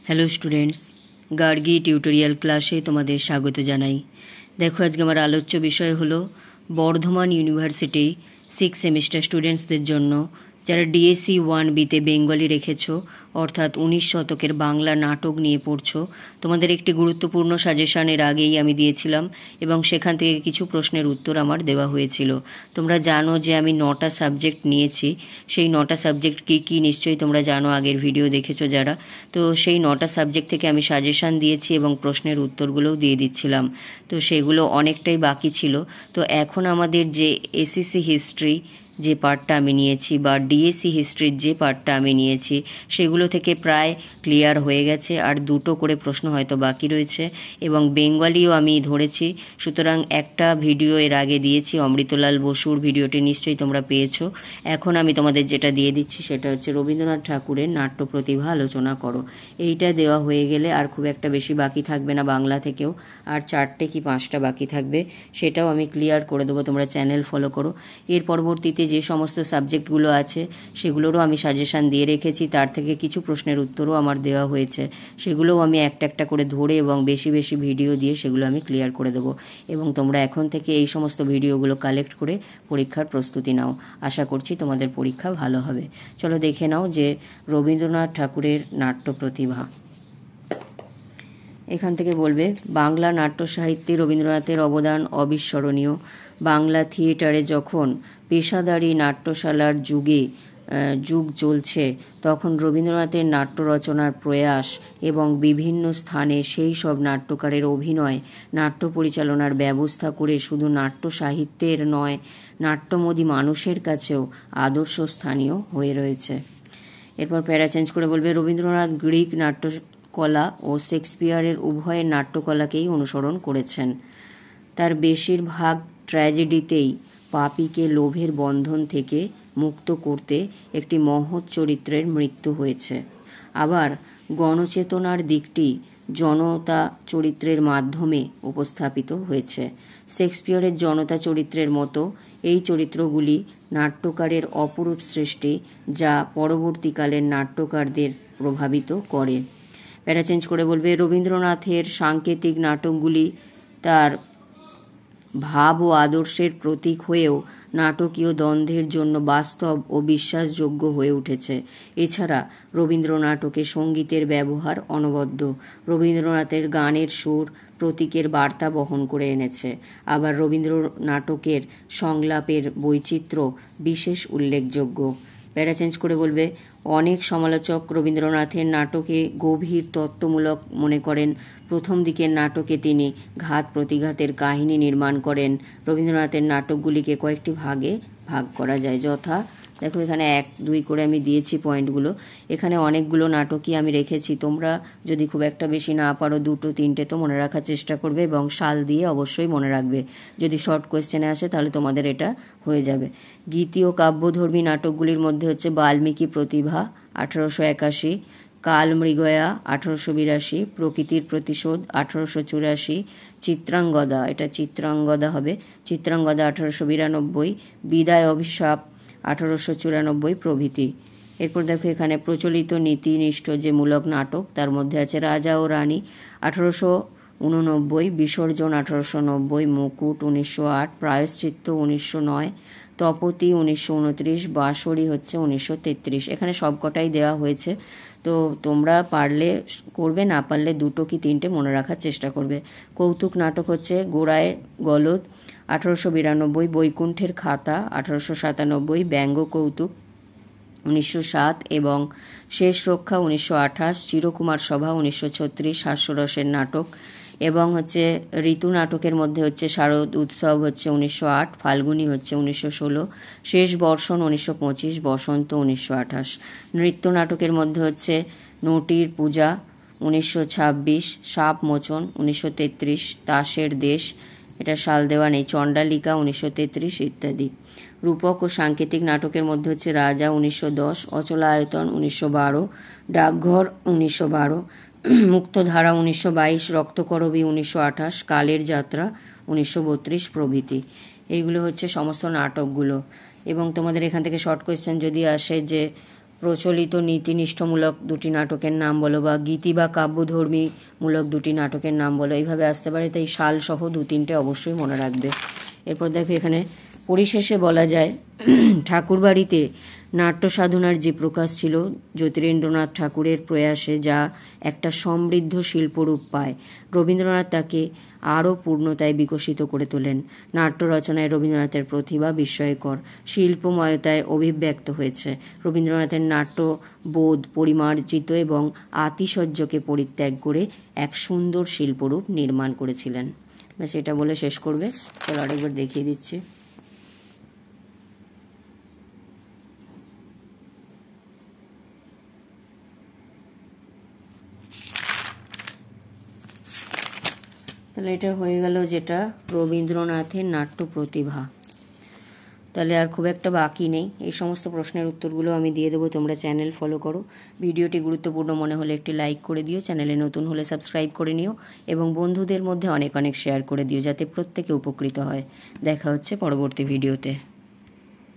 Hello students, Gargi tutorial ক্লাসে তোমাদের স্বাগত জানাই। দেখো, আজকে আমার আলোচ্য বিষয় হলো বর্ধমান ইউনিভার্সিটি 6 সেমিস্টার স্টুডেন্টসদের জন্য যারা ডিএসসি 1বিতে বেঙ্গলি রেখেছো, অর্থাৎ 19 শতকের বাংলা নাটক নিয়ে পড়ছো। তোমাদের একটি গুরুত্বপূর্ণ সাজেশনের আগেই আমি দিয়েছিলাম এবং সেখান থেকে কিছু প্রশ্নের উত্তর আমার দেওয়া হয়েছিল। তোমরা জানো যে আমি 9টা সাবজেক্ট নিয়েছি। সেই 9টা সাবজেক্ট কী নিশ্চয়ই তোমরা জানো, আগের ভিডিও দেখেছো যারা। তো সেই 9টা সাবজেক্ট থেকে আমি সাজেশান দিয়েছি এবং প্রশ্নের উত্তরগুলোও দিয়ে দিচ্ছিলাম। তো সেগুলো অনেকটাই বাকি ছিল। তো এখন আমাদের যে এসএসসি হিস্ট্রি যে পার্টটা আমি নিয়েছি বা ডিএসসি হিস্ট্রির যে পার্টটা আমি নিয়েছি সেগুলো থেকে প্রায় ক্লিয়ার হয়ে গেছে, আর 2টো করে প্রশ্ন হয়তো বাকি রয়েছে এবং বেঙ্গলিও আমি ধরেছি। সুতরাং একটা ভিডিও এর আগে দিয়েছি, অমৃতলাল বসুর ভিডিওটি নিশ্চয়ই তোমরা পেয়েছো। এখন আমি তোমাদের যেটা দিয়ে দিচ্ছি সেটা হচ্ছে রবীন্দ্রনাথ ঠাকুরের নাট্য প্রতিভা আলোচনা করো। এইটা দেওয়া হয়ে গেলে আর খুব একটা বেশি বাকি থাকবে না বাংলা থেকেও, আর 4টে কি 5টা বাকি থাকবে, সেটাও আমি ক্লিয়ার করে দেবো। তোমরা চ্যানেল ফলো করো। এর পরবর্তীতে যে সমস্ত সাবজেক্টগুলো আছে সেগুলোরও আমি সাজেশান দিয়ে রেখেছি, তার থেকে কিছু প্রশ্নের উত্তরও আমার দেওয়া হয়েছে। সেগুলোও আমি একটা একটা করে ধরে এবং বেশি বেশি ভিডিও দিয়ে সেগুলো আমি ক্লিয়ার করে দেবো এবং তোমরা এখন থেকে এই সমস্ত ভিডিওগুলো কালেক্ট করে পরীক্ষার প্রস্তুতি নাও। আশা করছি তোমাদের পরীক্ষা ভালো হবে। চলো দেখে নাও যে রবীন্দ্রনাথ ঠাকুরের নাট্য প্রতিভা। এখান থেকে বলবে, বাংলা নাট্য সাহিত্যে রবীন্দ্রনাথের অবদান অবিস্মরণীয়। বাংলা থিয়েটারে যখন পেশাদারি নাট্যশালার যুগ চলছে, তখন রবীন্দ্রনাথের নাট্য রচনার প্রয়াস এবং বিভিন্ন স্থানে সেই সব নাট্যকারের অভিনয়, নাট্য পরিচালনার ব্যবস্থা করে শুধু নাট্য সাহিত্যের নয়, নাট্যমোদী মানুষের কাছেও আদর্শ স্থানীয় হয়ে রয়েছে। এরপর প্যারা চেঞ্জ করে বলবে, রবীন্দ্রনাথ গ্রিক নাট্যকলা ও শেক্সপিয়ারের উভয়ের নাট্যকলাকেই অনুসরণ করেছেন। তার বেশিরভাগ ট্র্যাজেডিতেই পাপীকে লোভের বন্ধন থেকে মুক্ত করতে একটি মহৎ চরিত্রের মৃত্যু হয়েছে। আবার গণচেতনার দিকটি জনতা চরিত্রের মাধ্যমে উপস্থাপিত হয়েছে। শেক্সপিয়ারের জনতা চরিত্রের মতো এই চরিত্রগুলি নাট্যকারের অপরূপ সৃষ্টি, যা পরবর্তীকালের নাট্যকারদের প্রভাবিত করে। প্যারা চেঞ্জ করে বলবে, রবীন্দ্রনাথের সাংকেতিক নাটকগুলি তার ভাব ও আদর্শের প্রতীক হয়েও নাটকীয় দ্বন্দ্বের জন্য বাস্তব ও বিশ্বাসযোগ্য হয়ে উঠেছে। এছাড়া রবীন্দ্র নাটকে সঙ্গীতের ব্যবহার অনবদ্য। রবীন্দ্রনাথের গানের সুর প্রতীকের বার্তা বহন করে এনেছে। আবার রবীন্দ্র নাটকের সংলাপের বৈচিত্র্য বিশেষ উল্লেখযোগ্য। প্যারা চেঞ্জ করে বলবে, অনেক সমালোচক রবীন্দ্রনাথের নাটকে গভীর তত্ত্বমূলক মনে করেন। প্রথম দিকের নাটকে তিনি ঘাত প্রতিঘাতের কাহিনী নির্মাণ করেন। রবীন্দ্রনাথের নাটকগুলিকে কয়েকটি ভাগে ভাগ করা যায়, যথা, দেখো এখানে 1, 2 করে আমি দিয়েছি পয়েন্টগুলো। এখানে অনেকগুলো নাটকই আমি রেখেছি। তোমরা যদি খুব একটা বেশি না পারো 2টো 3টে তো মনে রাখার চেষ্টা করবে এবং সাল দিয়ে অবশ্যই মনে রাখবে। যদি শর্ট কোয়েশ্চেনে আসে তাহলে তোমাদের এটা হয়ে যাবে। গীতি ও কাব্যধর্মী নাটকগুলির মধ্যে হচ্ছে বাল্মীকি প্রতিভা 1881, কালমৃগয়া 1882, প্রকৃতির প্রতিশোধ 1884, চিত্রাঙ্গদা, এটা চিত্রাঙ্গদা হবে, চিত্রাঙ্গদা 1892, বিদায় অভিশাপ 1894 প্রভৃতি। এরপর দেখো এখানে প্রচলিত নীতিনিষ্ঠ যে মূলক নাটক, তার মধ্যে আছে রাজা ও রানী 1889, বিসর্জন 1890, মুকুট 1908, প্রায়শ্চিত্ত 1909, তপতি 1929, বাঁশরি হচ্ছে 1933। এখানে সবকটাই দেওয়া হয়েছে। তো তোমরা পারলে করবে, না পারলে 2টো কি 3টে মনে রাখার চেষ্টা করবে। কৌতুক নাটক হচ্ছে গোড়ায় গলদ 1892, বৈকুণ্ঠের খাতা 1897, ব্যঙ্গ কৌতুক 1907 এবং শেষ রক্ষা 1928, চিরকুমার সভা 1936, হাস্যরসের নাটক এবং হচ্ছে ঋতু নাটকের মধ্যে হচ্ছে শারদ উৎসব হচ্ছে 1908, ফাল্গুনী হচ্ছে 1916, শেষ বর্ষণ 1925, বসন্ত 1928। নৃত্য নাটকের মধ্যে হচ্ছে নটির পূজা 1926, সাপ মোচন 1933, তাসের দেশ, এটা সাল দেওয়া নেই, চণ্ডালিকা 1933 ইত্যাদি। রূপক ও সাংকেতিক নাটকের মধ্যে হচ্ছে রাজা 1910, অচলায়তন 1912, ডাকঘর 1912, মুক্তধারা 1922, রক্তকরবী 1928, কালের যাত্রা 1932 প্রভৃতি। এইগুলো হচ্ছে সমস্ত নাটকগুলো। এবং তোমাদের এখান থেকে শর্ট কোয়েশ্চেন যদি আসে যে প্রচলিত নীতিনিষ্ঠমূলক দুটি নাটকের নাম বলো, বা গীতি বা কাব্যধর্মীমূলক দুটি নাটকের নাম বলো, এইভাবে আসতে পারে। তাই সাল সহ 2-3টে অবশ্যই মনে রাখবে। এরপর দেখো এখানে পরিশেষে বলা যায় ঠাকুরবাড়িতে নাট্য সাধনার যে প্রকাশ ছিল জ্যোতিরিন্দ্রনাথ ঠাকুরের প্রয়াসে, যা একটা সমৃদ্ধ শিল্পরূপ পায়, রবীন্দ্রনাথ তাকে আরও পূর্ণতায় বিকশিত করে তোলেন। নাট্য রচনায় রবীন্দ্রনাথের প্রতিভা বিস্ময়কর শিল্পময়তায় অভিব্যক্ত হয়েছে। রবীন্দ্রনাথের নাট্যবোধ পরিমার্জিত এবং আতিশয্যকে পরিত্যাগ করে এক সুন্দর শিল্পরূপ নির্মাণ করেছিলেন। ব্যাস, এটা বলে শেষ করবে। চলো আরেকবার দেখিয়ে দিচ্ছি। তাহলে এটা হয়ে গেল যেটা রবীন্দ্রনাথের নাট্য প্রতিভা। তাহলে আর খুব একটা বাকি নেই। এই সমস্ত প্রশ্নের উত্তরগুলো আমি দিয়ে দেবো, তোমরা চ্যানেল ফলো করো। ভিডিওটি গুরুত্বপূর্ণ মনে হলে একটি লাইক করে দিও, চ্যানেলে নতুন হলে সাবস্ক্রাইব করে নিও এবং বন্ধুদের মধ্যে অনেক অনেক শেয়ার করে দিও, যাতে প্রত্যেকে উপকৃত হয়। দেখা হচ্ছে পরবর্তী ভিডিওতে।